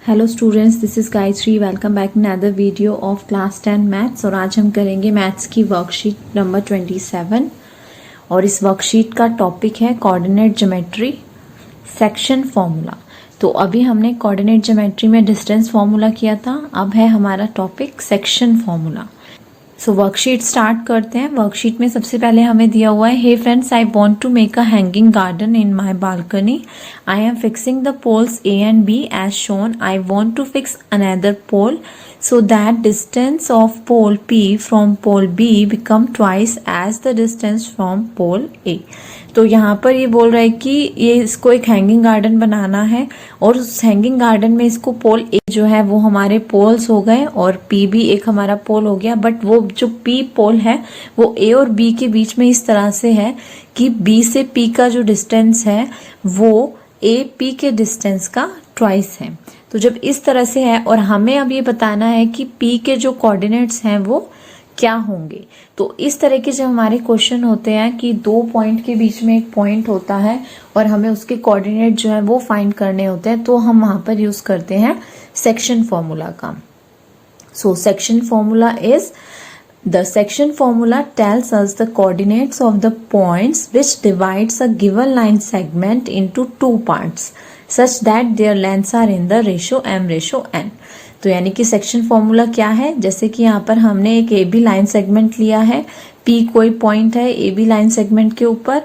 Hello students, this is Gayatri. Welcome back in other video of class 10 maths. और आज हम करेंगे मैथ्स की वर्कशीट नंबर 27 और इस वर्कशीट का टॉपिक है कोऑर्डिनेट ज्योमेट्री सेक्शन फॉर्मूला। तो अभी हमने कोऑर्डिनेट ज्योमेट्री में डिस्टेंस फॉर्मूला किया था, अब है हमारा टॉपिक सेक्शन फॉर्मूला। सो वर्कशीट स्टार्ट करते हैं। वर्कशीट में सबसे पहले हमें दिया हुआ है, hey friends, I want to make a hanging garden in my balcony. I am fixing the poles A and B as shown. I want to fix another pole so that distance of pole P from pole B become twice as the distance from pole A। तो यहाँ पर ये बोल रहा है कि ये इसको एक हैंगिंग गार्डन बनाना है और उस हैंगिंग गार्डन में इसको पोल ए जो है वो हमारे पोल्स हो गए और पी भी एक हमारा पोल हो गया, बट वो जो पी पोल है वो ए और बी के बीच में इस तरह से है कि बी से पी का जो डिस्टेंस है वो ए पी के डिस्टेंस का ट्वाइस है। तो जब इस तरह से है और हमें अब ये बताना है कि P के जो कोऑर्डिनेट्स हैं वो क्या होंगे। तो इस तरह के जब हमारे क्वेश्चन होते हैं कि दो पॉइंट के बीच में एक पॉइंट होता है और हमें उसके कोऑर्डिनेट जो है वो फाइंड करने होते हैं, तो हम वहां पर यूज करते हैं सेक्शन फॉर्मूला का। So section formula is the section formula tells us the coordinates of the points which divides a given line segment into two parts such that their lengths are in the ratio m/n। तो यानी कि section formula क्या है, जैसे कि यहाँ पर हमने एक ए बी लाइन सेगमेंट लिया है, पी कोई पॉइंट है ए बी लाइन सेगमेंट के ऊपर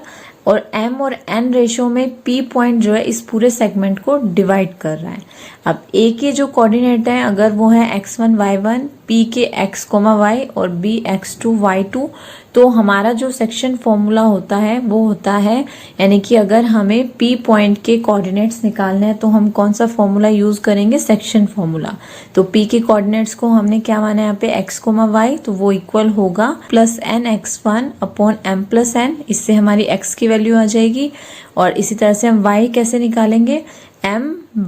और m और n रेशियो में p पॉइंट जो है इस पूरे सेगमेंट को डिवाइड कर रहा है। अब a के जो कोऑर्डिनेट है अगर वो है x1 y1, p के x, y और b x2 y2, तो हमारा जो सेक्शन फॉर्मूला होता है वो होता है, यानी कि अगर हमें p पॉइंट के कोऑर्डिनेट्स निकालने हैं तो हम कौन सा फॉर्मूला यूज करेंगे, सेक्शन फॉर्मूला। तो p के कोऑर्डिनेट्स को हमने क्या माना है यहाँ पे x, y, तो वो इक्वल होगा plus n x1 upon m plus n। इससे हमारी x की वैल्यू आ जाएगी और इसी तरह से हम y कैसे निकालेंगे, m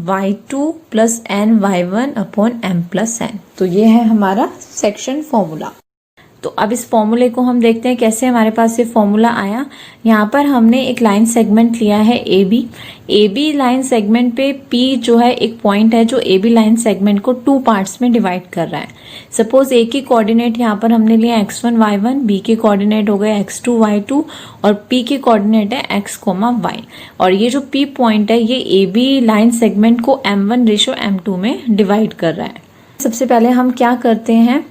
y2 plus n y1 upon m plus n। तो ये है हमारा सेक्शन फॉर्मूला। तो अब इस फॉर्मूले को हम देखते हैं कैसे हमारे पास ये फॉर्मूला आया। यहाँ पर हमने एक लाइन सेगमेंट लिया है ए बी लाइन सेगमेंट पे P जो है एक पॉइंट है जो ए बी लाइन सेगमेंट को टू पार्ट्स में डिवाइड कर रहा है। सपोज ए की कोऑर्डिनेट यहाँ पर हमने लिया x1 y1, बी के कोऑर्डिनेट हो गए x2 y2 और P के कोऑर्डिनेट है x, y। और ये जो P पॉइंट है ये ए बी लाइन सेगमेंट को m1/m2 में डिवाइड कर रहा है। सबसे पहले हम क्या करते हैं,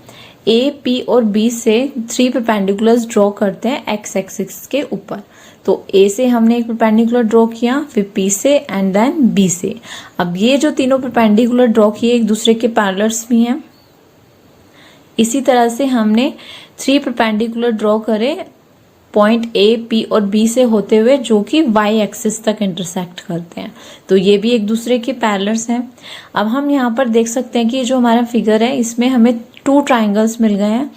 ए पी और बी से 3 परपेंडिकुलर्स ड्रॉ करते हैं एक्स एक्सिस के ऊपर। तो ए से हमने एक परपेंडिकुलर ड्रॉ किया, फिर पी से एंड देन बी से। अब ये जो तीनों परपेंडिकुलर ड्रॉ किए एक दूसरे के पैरेलल्स भी हैं। इसी तरह से हमने 3 परपेंडिकुलर ड्रॉ करे पॉइंट ए पी और बी से होते हुए जो कि वाई एक्सिस तक इंटरसेक्ट करते हैं, तो ये भी एक दूसरे के पैरेलल्स हैं। अब हम यहाँ पर देख सकते हैं कि जो हमारा फिगर है इसमें हमें 2 ट्राइंगल्स मिल गए हैं।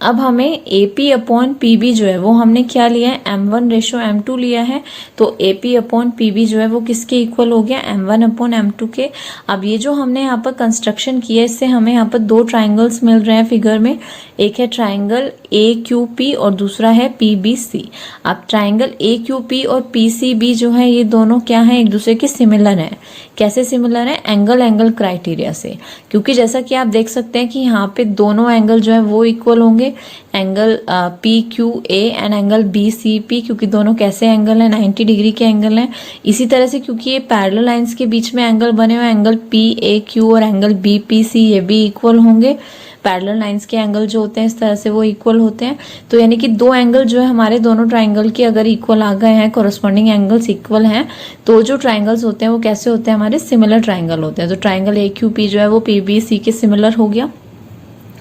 अब हमें A P upon P B जो है वो हमने क्या लिया है, m1/m2 लिया है। तो A P upon P B जो है वो किसके इक्वल हो गया, m1/m2 के। अब ये जो हमने यहाँ पर कंस्ट्रक्शन किया है इससे हमें यहाँ पर 2 ट्राइंगल्स मिल रहे हैं फिगर में। एक है ट्राइंगल ए क्यू पी और दूसरा है पी बी सी। अब ट्राइंगल ए क्यू पी और पी सी बी जो है ये दोनों क्या है, एक दूसरे के सिमिलर है। कैसे सिमिलर है, एंगल क्राइटेरिया से, क्योंकि जैसा कि आप देख सकते हैं कि यहाँ पे दोनों एंगल जो है वो इक्वल होंगे, angle P Q A and angle B C P, क्योंकि दोनों कैसे एंगल है, 90 डिग्री के एंगल हैं। इसी तरह से क्योंकि ये पैरेलल लाइंस के बीच में एंगल बने हुए, एंगल पी ए क्यू और एंगल बी पी सी ये भी इक्वल होंगे। पैरेलल लाइंस के एंगल जो होते हैं इस तरह से वो इक्वल होते हैं। तो यानी कि दो एंगल जो है हमारे दोनों ट्राइंगल के अगर इक्वल आ गए हैं, कोरस्पॉन्डिंग एंगल्स इक्वल हैं, तो जो ट्राइंगल्स होते हैं वो कैसे होते हैं, हमारे सिमिलर ट्राइंगल होते हैं। तो ट्राइंगल ए क्यू पी जो है वो पी बी सी के सिमिलर हो गया।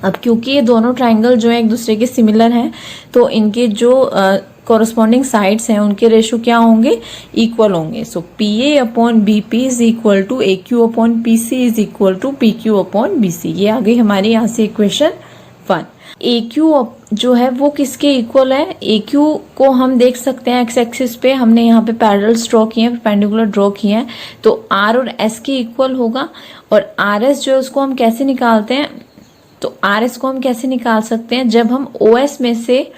अब क्योंकि ये दोनों ट्राइंगल जो है एक दूसरे के सिमिलर हैं तो इनके जो कोरस्पॉन्डिंग साइड्स हैं उनके रेशो क्या होंगे, इक्वल होंगे। So P A upon B P is equal to A Q upon P C is equal to P Q upon B C. ये आ गई हमारी यहाँ से इक्वेशन 1। ए क्यू जो है वो किसके इक्वल है, ए क्यू को हम देख सकते हैं एक्स एक्सिस पे हमने यहाँ पे पैरेलल्स ड्रॉ किए हैं, परपेंडिकुलर ड्रॉ किए हैं, तो आर और एस के इक्वल होगा। और आर एस जो है उसको हम कैसे निकालते हैं, तो आर एस को हम कैसे निकाल सकते हैं, जब हम ओ एस में से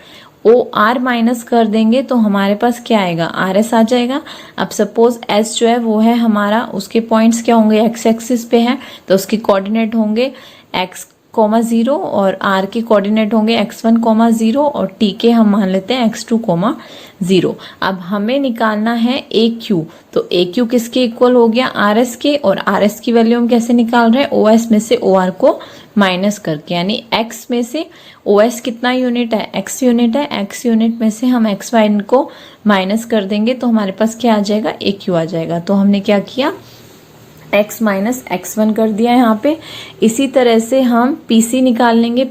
ओ आर माइनस कर देंगे तो हमारे पास क्या आएगा, आर एस आ जाएगा। अब सपोज एस जो है वो है हमारा, उसके पॉइंट्स क्या होंगे, एक्स एक्सिस पे है तो उसके कोऑर्डिनेट होंगे x, 0 और r के कोऑर्डिनेट होंगे x1, 0 और t के हम मान लेते हैं x2, 0। अब हमें निकालना है AQ, तो AQ किसके इक्वल हो गया, RS के, और RS की वैल्यू हम कैसे निकाल रहे हैं, OS में से OR को माइनस करके, यानी x में से OS कितना यूनिट है, x यूनिट है, x यूनिट में से हम XY को माइनस कर देंगे तो हमारे पास क्या आ जाएगा, AQ आ जाएगा। तो हमने क्या किया, x माइनस x1 कर दिया यहाँ पे। इसी तरह से हम PC निकाल लेंगे,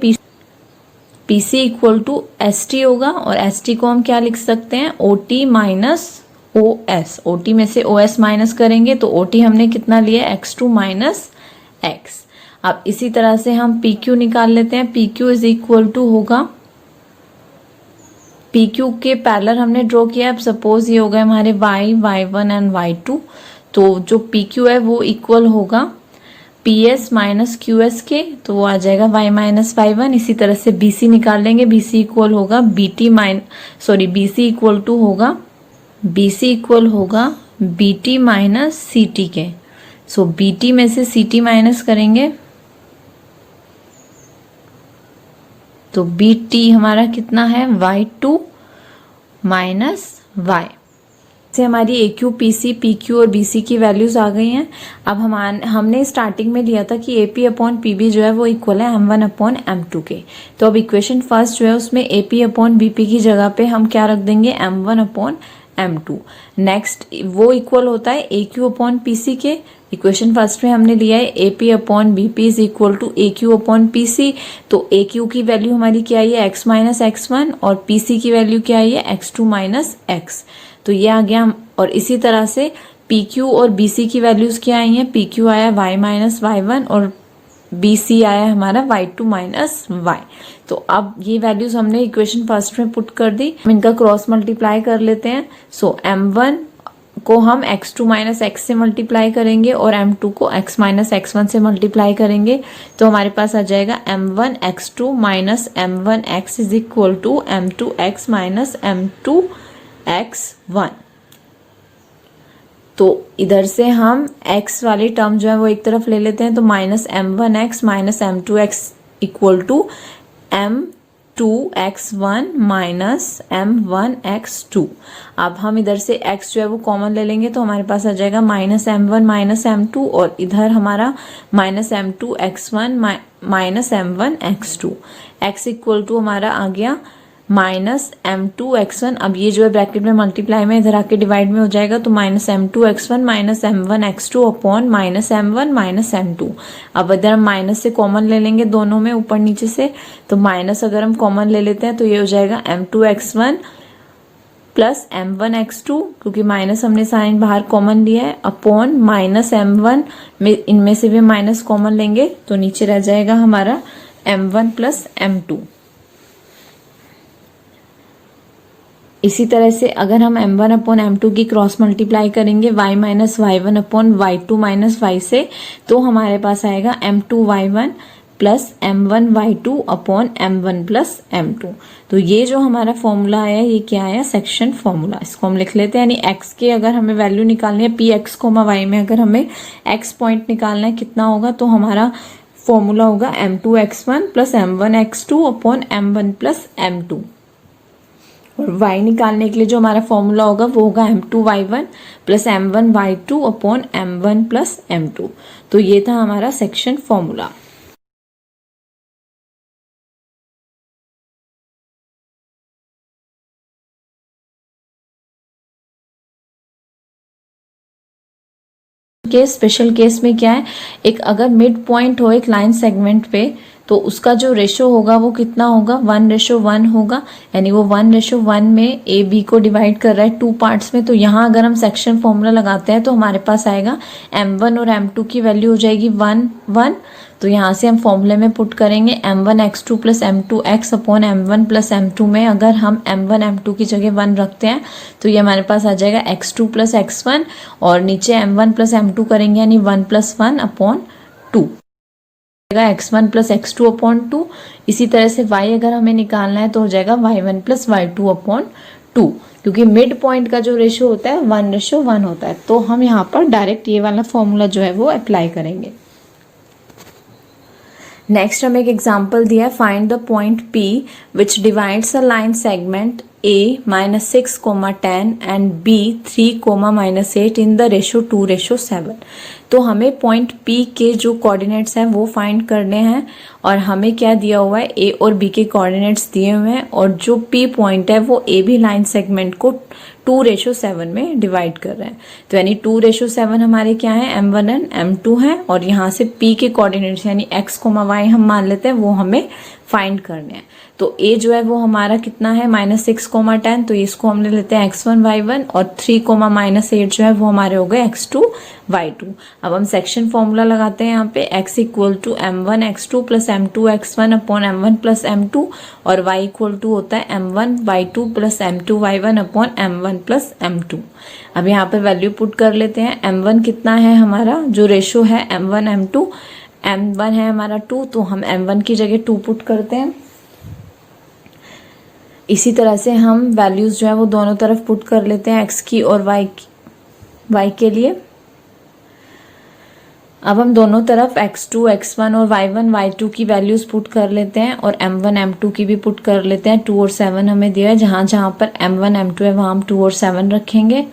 PC इक्वल टू ST होगा, और ST को हम क्या लिख सकते हैं, OT माइनस OS। OT में से OS माइनस करेंगे तो OT हमने कितना लिया, x2 माइनस x। अब इसी तरह से हम PQ निकाल लेते हैं, PQ इज इक्वल टू होगा, PQ के पैरेलल हमने ड्रॉ किया। अब सपोज ये हो गए हमारे y1 एंड y2, तो जो PQ है वो इक्वल होगा PS माइनस QS के, तो वो आ जाएगा y माइनस y1। इसी तरह से BC निकाल लेंगे, BC इक्वल होगा BC इक्वल होगा BT माइनस CT के। सो BT में से CT माइनस करेंगे तो BT हमारा कितना है, y2 माइनस y। से हमारी AQ, PC, PQ और BC की वैल्यूज आ गई हैं। अब हमने स्टार्टिंग में लिया था कि AP अपॉन PB जो है वो इक्वल है M1 अपॉन M2 के। तो अब इक्वेशन फर्स्ट जो है उसमें AP अपॉन BP की जगह पे हम क्या रख देंगे, M1 अपॉन M2। नेक्स्ट वो इक्वल होता है AQ अपॉन PC के। इक्वेशन फर्स्ट में हमने लिया है AP upon BP is equal to AQ upon PC। तो AQ की वैल्यू हमारी क्या आई है, x माइनस x1, और PC की वैल्यू क्या आई है, x2 माइनस x। तो ये आ गया। और इसी तरह से PQ और BC की वैल्यूज क्या आई हैं, PQ आया y माइनस y1 और BC आया हमारा y2 माइनस y। तो अब ये वैल्यूज हमने इक्वेशन फर्स्ट में पुट कर दी, हम इनका क्रॉस मल्टीप्लाई कर लेते हैं। सो M1 को हम x2 माइनस x से मल्टीप्लाई करेंगे और M2 को x माइनस x1 से मल्टीप्लाई करेंगे तो हमारे पास आ जाएगा M1 x2 minus M1 x is equal to M2 x minus M2 x1। तो इधर से हम x वाली टर्म जो है वो एक तरफ ले लेते हैं, तो minus M1x minus M2x equal to M2x1 minus M1x2। अब हम इधर से x जो है वो कॉमन ले लेंगे तो हमारे पास आ जाएगा माइनस M1 माइनस M2, और इधर हमारा minus M2x1 minus M1x2। x equal to हमारा आ गया माइनस M2x1। अब ये जो है ब्रैकेट में मल्टीप्लाई में इधर आके डिवाइड में हो जाएगा, तो minus M2x1 minus M1x2 upon minus M1 minus M2। अब इधर हम माइनस से कॉमन ले लेंगे दोनों में ऊपर नीचे से, तो माइनस अगर हम कॉमन ले लेते हैं तो ये हो जाएगा M2x1 प्लस M1x2, क्योंकि माइनस हमने साइन बाहर कॉमन लिया है, अपॉन माइनस M1 में इनमें से भी माइनस कॉमन लेंगे तो नीचे रह जाएगा हमारा M1 प्लस M2। इसी तरह से अगर हम M1 अपॉन M2 की क्रॉस मल्टीप्लाई करेंगे y minus y1 upon y2 minus y से, तो हमारे पास आएगा M2y1 plus M1y2 upon M1 plus M2। तो ये जो हमारा फॉर्मूला आया ये क्या आया, सेक्शन फॉर्मूला। इसको हम लिख लेते हैं, यानी x के अगर हमें वैल्यू निकालनी है px, y में अगर हमें x पॉइंट निकालना है कितना होगा, तो हमारा फॉर्मूला होगा M2x1 plus M1x2 upon M1 plus M2। और y निकालने के लिए जो हमारा फॉर्मूला होगा वो होगा M2y1 plus M1y2 upon M1 plus M2। तो ये था हमारा सेक्शन फॉर्मूला। स्पेशल केस में क्या है, एक अगर मिड पॉइंट हो एक लाइन सेगमेंट पे, तो उसका जो रेशो होगा वो कितना होगा, 1:1 होगा। यानी वो 1:1 में ए बी को डिवाइड कर रहा है 2 पार्ट्स में। तो यहाँ अगर हम सेक्शन फॉर्मूला लगाते हैं तो हमारे पास आएगा M1 और M2 की वैल्यू हो जाएगी 1:1। तो यहाँ से हम फॉर्मूले में पुट करेंगे M1x2 plus M2x upon M1 plus M2 में अगर हम M1 M2 की जगह 1 रखते हैं तो ये हमारे पास आ जाएगा x2 प्लस x1, और नीचे M1 प्लस M2 करेंगे यानी 1 plus 1 upon 2। x1 plus x2 upon 2। इसी तरह से y अगर हमें निकालना है तो हो जाएगा y1 प्लस y2 अपॉन 2, क्योंकि मिड पॉइंट का जो रेशियो होता है 1:1 होता है। तो हम यहाँ पर डायरेक्ट ये वाला फॉर्मूला जो है वो अप्लाई करेंगे। नेक्स्ट हमें एक एग्जाम्पल दिया है, find the point P which divides a line segment A -6, 10 and B 3, -8 in the ratio 2:7। तो हमें पॉइंट P के जो कोऑर्डिनेट्स हैं वो फाइंड करने हैं, और हमें क्या दिया हुआ है, A और B के कोऑर्डिनेट्स दिए हुए हैं, और जो P पॉइंट है वो AB लाइन सेगमेंट को 2:7 में डिवाइड कर रहे हैं। तो यानी 2:7 हमारे क्या है, M1 एंड M2 है, और यहाँ से P के कोऑर्डिनेट्स यानी x, y हम मान लेते हैं, वो हमें फाइंड करने हैं। तो A जो है वो हमारा कितना है, -6, 10, तो इसको हम ले लेते हैं x1, y1, और 3, -8 जो है वो हमारे हो गए x2, y2। अब हम सेक्शन फॉर्मूला लगाते हैं यहाँ पे, x equal to m1 x2 plus m2 x1 upon m1 plus m2, और y इक्वल टू होता है m1 y2 plus m2 y1 upon m1 plus m2। अब यहाँ पे वैल्यू पुट कर लेते हैं। m1 कितना है हमारा, जो रेशो है m1 m2, m1 है हमारा 2, तो हम m1 की जगह 2 पुट करते हैं। इसी तरह से हम वैल्यूज जो है वो दोनों तरफ पुट कर लेते हैं, x की और y के लिए। अब हम दोनों तरफ x2, x1 और y1, y2 की वैल्यूज पुट कर लेते हैं, और m1, m2 की भी पुट कर लेते हैं। 2 और 7 हमें दिया है, जहाँ जहाँ पर m1, m2 है वहाँ हम 2 और 7 रखेंगे।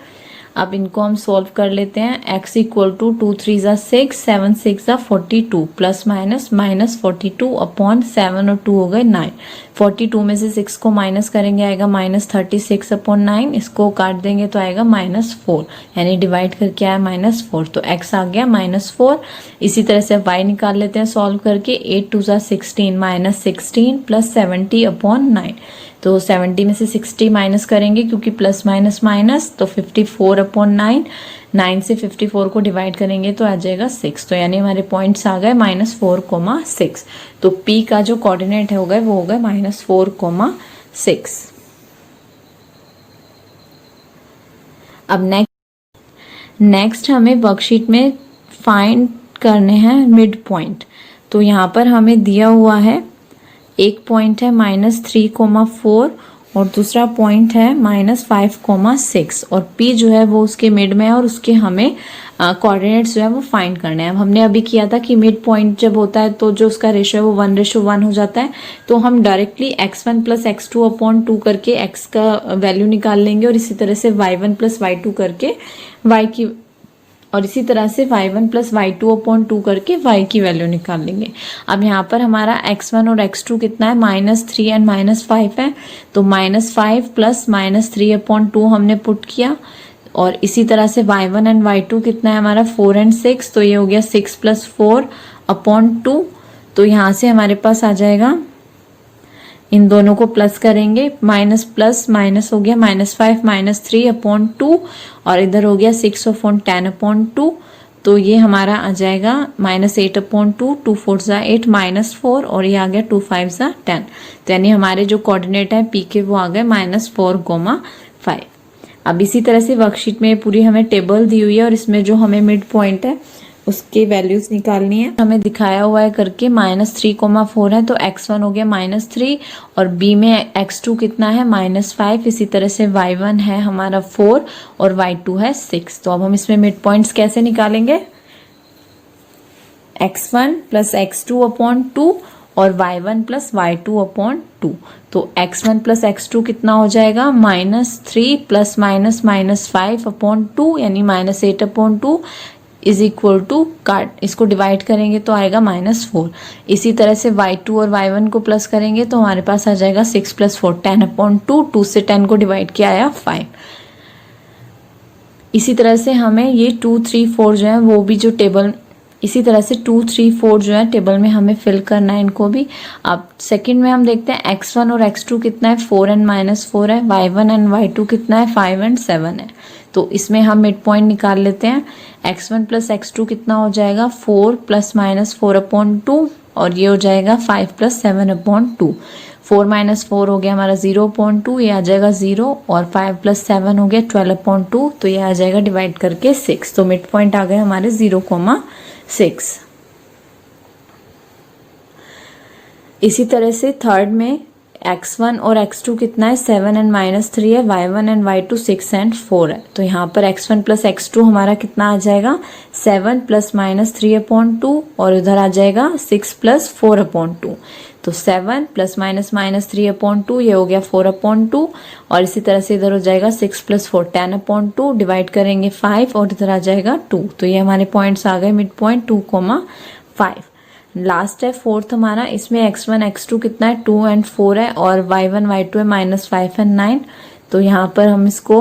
अब इनको हम सॉल्व कर लेते हैं। x इक्वल टू 2 3 ज़ा 6, 7 6 ज़ा 42, प्लस माइनस -42 अपॉन 7 और 2 हो गए 9। 42 में से 6 को माइनस करेंगे आएगा -36 अपॉन 9, इसको काट देंगे तो आएगा -4, यानी डिवाइड करके आया -4, तो x आ गया -4। इसी तरह से y निकाल लेते हैं सॉल्व करके। 8 2 ज़ा 16, -16 प्लस 70 अपॉन 9, तो 70 में से 60 माइनस करेंगे क्योंकि प्लस माइनस माइनस, तो 54 अपॉन 9, 9 से 54 को डिवाइड करेंगे तो आ जाएगा 6। तो यानी हमारे पॉइंट्स आ गए -4, 6। तो P का जो कोऑर्डिनेट है हो गए वो हो गए -4, 6। अब नेक्स्ट हमें वर्कशीट में फाइंड करने हैं मिड पॉइंट। तो यहाँ पर हमें दिया हुआ है, एक पॉइंट है -3, 4 और दूसरा पॉइंट है -5, 6, और P जो है वो उसके मिड में है, और उसके हमें कोऑर्डिनेट्स जो है वो फाइंड करने हैं। हमने अभी किया था कि मिड पॉइंट जब होता है तो जो उसका रेशियो है वो 1:1 हो जाता है, तो हम directly x1 plus x2 upon 2 करके x का वैल्यू निकाल लेंगे, और इसी तरह से y1 प्लस y2 करके y की, और इसी तरह से y1 प्लस y2 अपॉन 2 करके y की वैल्यू निकाल लेंगे। अब यहाँ पर हमारा x1 और x2 कितना है, -3 एंड -5 है, तो -5 प्लस -3 अपॉन 2 हमने पुट किया, और इसी तरह से y1 एंड y2 कितना है हमारा 4 एंड 6, तो ये हो गया 6 प्लस 4 अपॉन 2। तो यहाँ से हमारे पास आ जाएगा, इन दोनों को प्लस करेंगे, माइनस प्लस माइनस हो गया -5 -3 अपॉन 2, और इधर हो गया 6 अपॉन 10 अपॉन 2, तो ये हमारा आ जाएगा -8 अपॉन 2, 2 4 ज़ा 8, -4, और ये आ गया 2 5 ज़ा 10। तो यानी हमारे जो कोऑर्डिनेट है P के वो आ गए -4, 5। अब इसी तरह से वर्कशीट में पूरी हमें टेबल दी हुई है, और इसमें जो हमें मिड पॉइंट है उसके वैल्यूज निकालनी है। हमें दिखाया हुआ है करके -3, 4 है, तो x1 हो गया -3, और b में x2 कितना है -5, इसी तरह से y1 है हमारा 4 और y2 है 6। तो अब हम इसमें मिड पॉइंट्स कैसे निकालेंगे, x1 प्लस x2 अपॉन 2 और y1 प्लस y2 अपॉन 2। तो x1 प्लस x2 कितना हो जाएगा, -3 प्लस -5 अपॉन 2, यानी -8 अपॉन 2 इज इक्वल टू, काट इसको डिवाइड करेंगे तो आएगा -4। इसी तरह से y2 और y1 को प्लस करेंगे तो हमारे पास आ जाएगा 6 प्लस 4, 10 अपॉन 2, 2 से 10 को डिवाइड किया आया 5। इसी तरह से हमें ये 2 3 4 जो है वो भी जो टेबल, इसी तरह से 2 3 4 जो है टेबल में हमें फिल करना है इनको भी। अब सेकंड में हम देखते हैं x1 और x2 कितना है, 4 एंड -4 है, y1 एंड y2 कितना है, 5 एंड 7 है। तो इसमें हम मिड पॉइंट निकाल लेते हैं। x1 प्लस x2 कितना हो जाएगा, 4 प्लस -4 अपॉन 2, और ये हो जाएगा 5 प्लस 7 अपॉन 2। 4 - 4 हो गया हमारा 0 अपॉन 2, ये आ जाएगा 0, और 5 प्लस 7 हो गया 12 अपॉन 2, तो ये आ जाएगा डिवाइड करके 6। तो मिड पॉइंट आ गए हमारे 0, 6। इसी तरह से थर्ड में x1 और x2 कितना है 7 एंड -3 है, y1 एंड y2 6 एंड 4 है। तो यहाँ पर x1 प्लस x2 हमारा कितना आ जाएगा 7 प्लस -3/2 और इधर आ जाएगा 6 प्लस 4/2। तो 7 प्लस -3/2 ये हो गया 4/2 और इसी तरह से इधर हो जाएगा 6 प्लस 4 10/2 डिवाइड करेंगे 5 और इधर आ जाएगा 2। तो ये हमारे पॉइंट्स आ गए मिड पॉइंट 2,5। लास्ट है फोर्थ हमारा, इसमें x1 x2 कितना है 2 एंड 4 है और y1 y2 है -5 एंड 9। तो यहाँ पर हम इसको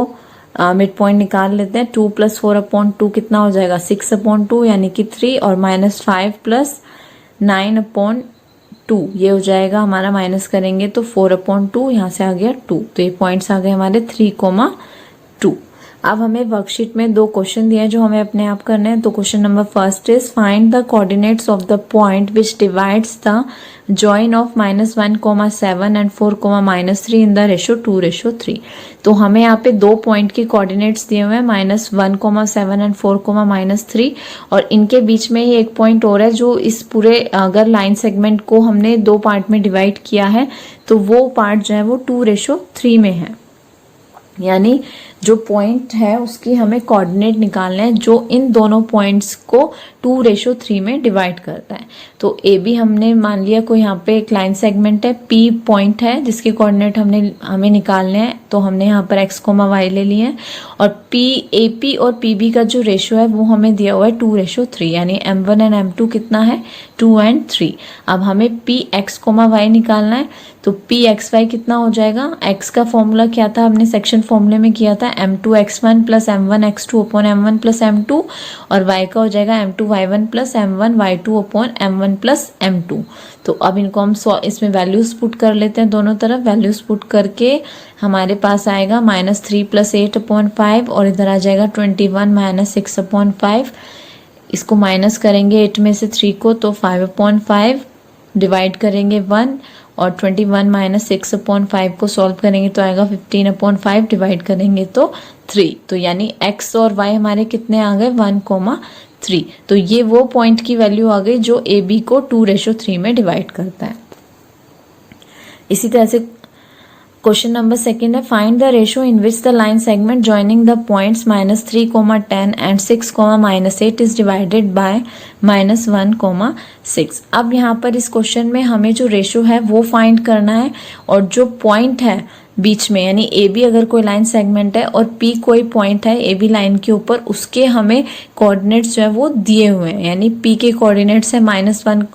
मिड पॉइंट निकाल लेते हैं। 2 प्लस 4/2 कितना हो जाएगा 6/2 यानी कि 3 और -5 प्लस 9/2 ये हो जाएगा हमारा, माइनस करेंगे तो 4/2 यहाँ से आ गया 2। तो ये पॉइंट्स आ गए हमारे 3,2। अब हमें वर्कशीट में 2 क्वेश्चन दिए हैं जो हमें अपने आप करने हैं। तो question number first is find the coordinates of the point which divides the join of -1,7 and 4,-3 in the ratio 2:3। तो हमें यहाँ पे 2 पॉइंट के कोऑर्डिनेट्स दिए हुए हैं -1,7 एंड 4,-3 और इनके बीच में ही एक पॉइंट और है जो इस पूरे अगर लाइन सेगमेंट को हमने 2 पार्ट में डिवाइड किया है तो वो पार्ट जो है वो 2:3 में है। यानी जो पॉइंट है उसकी हमें कोऑर्डिनेट निकालना है जो इन दोनों पॉइंट्स को 2:3 में डिवाइड करता है। तो ए बी हमने मान लिया कोई यहाँ पे एक लाइन सेगमेंट है, पी पॉइंट है जिसके कोऑर्डिनेट हमें निकालने हैं। तो हमने यहाँ पर x, y ले लिए हैं और पी ए पी और पी बी का जो रेशो है वो हमें दिया हुआ है 2:3 यानी m1 एंड m2 कितना है 2 एंड 3। अब हमें पी x, y निकालना है। तो पी एक्स वाई कितना हो जाएगा, x का फॉर्मूला क्या था हमने सेक्शन फॉर्मूले में किया था m2x1 plus m1x2 upon m1 plus m2 और y का हो जाएगा m2y1 plus m1y2 upon m1 plus m2। तो अब इनको हम इसमें वैल्यूज पुट कर लेते हैं, दोनों तरफ वैल्यूज पुट करके हमारे पास आएगा -3 प्लस 8/5 और इधर आ जाएगा 21 माइनस 6/5। इसको माइनस करेंगे 8 में से 3 को तो 5/5 डिवाइड करेंगे 1 और 21 माइनस 6/5 को सॉल्व करेंगे तो आएगा 15/5 डिवाइड करेंगे तो 3। तो यानी x और y हमारे कितने आ गए 1,3। तो ये वो पॉइंट की वैल्यू आ गई जो ए बी को 2:3 में डिवाइड करता है। इसी तरह से क्वेश्चन नंबर सेकंड है find the ratio in which the line segment joining the points -3,10 and 6,-8 is divided by -1,6। अब यहाँ पर इस क्वेश्चन में हमें जो रेशो है वो फाइंड करना है और जो पॉइंट है बीच में यानी ए बी अगर कोई लाइन सेगमेंट है और पी कोई पॉइंट है ए बी लाइन के ऊपर उसके हमें कोऑर्डिनेट्स जो है वो दिए हुए हैं। यानी पी के कोऑर्डिनेट्स है -1।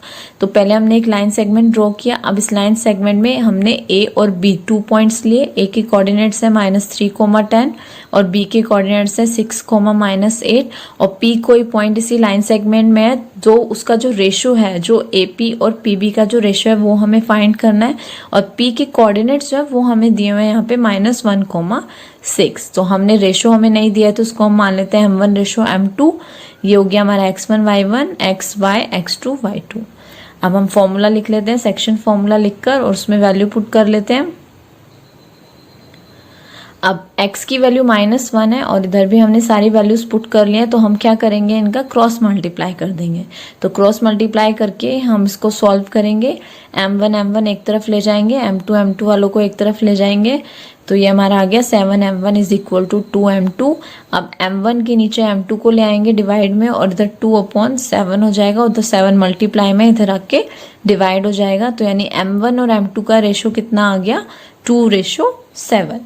तो पहले हमने एक लाइन सेगमेंट ड्रॉ किया। अब इस लाइन सेगमेंट में हमने ए और बी 2 पॉइंट्स लिए। ए के कोऑर्डिनेट्स है -3,10 और बी के कोऑर्डिनेट्स है 6,-8 और पी कोई पॉइंट इसी लाइन सेगमेंट में है जो उसका जो रेशो है जो ए पी और पी बी का जो रेशो है वो हमें फाइंड करना है और पी के कोऑर्डिनेट्स जो है वो हमें दिए हुए हैं यहाँ पे -1,6। तो हमने रेशो हमें नहीं दिया तो उसको हम मान लेते हैं m1 रेशो m2। ये हो गया हमारा x1 y1 xy x2 y2। अब हम फॉर्मूला लिख लेते हैं, सेक्शन फॉर्मूला लिखकर और उसमें वैल्यू पुट कर लेते हैं। अब x की वैल्यू -1 है और इधर भी हमने सारी वैल्यूज पुट कर लिए हैं तो हम क्या करेंगे इनका क्रॉस मल्टीप्लाई कर देंगे। तो क्रॉस मल्टीप्लाई करके हम इसको सॉल्व करेंगे। m1 एक तरफ ले जाएंगे, m2 वालों को एक तरफ ले जाएंगे। तो ये हमारा आ गया 7m1 is equal to 2m2। अब m1 के नीचे m2 को ले आएंगे डिवाइड में और इधर 2/7 हो जाएगा, उधर 7 मल्टीप्लाई में इधर आके डिवाइड हो जाएगा। तो यानी m1 और m2 का रेशो कितना आ गया 2:7।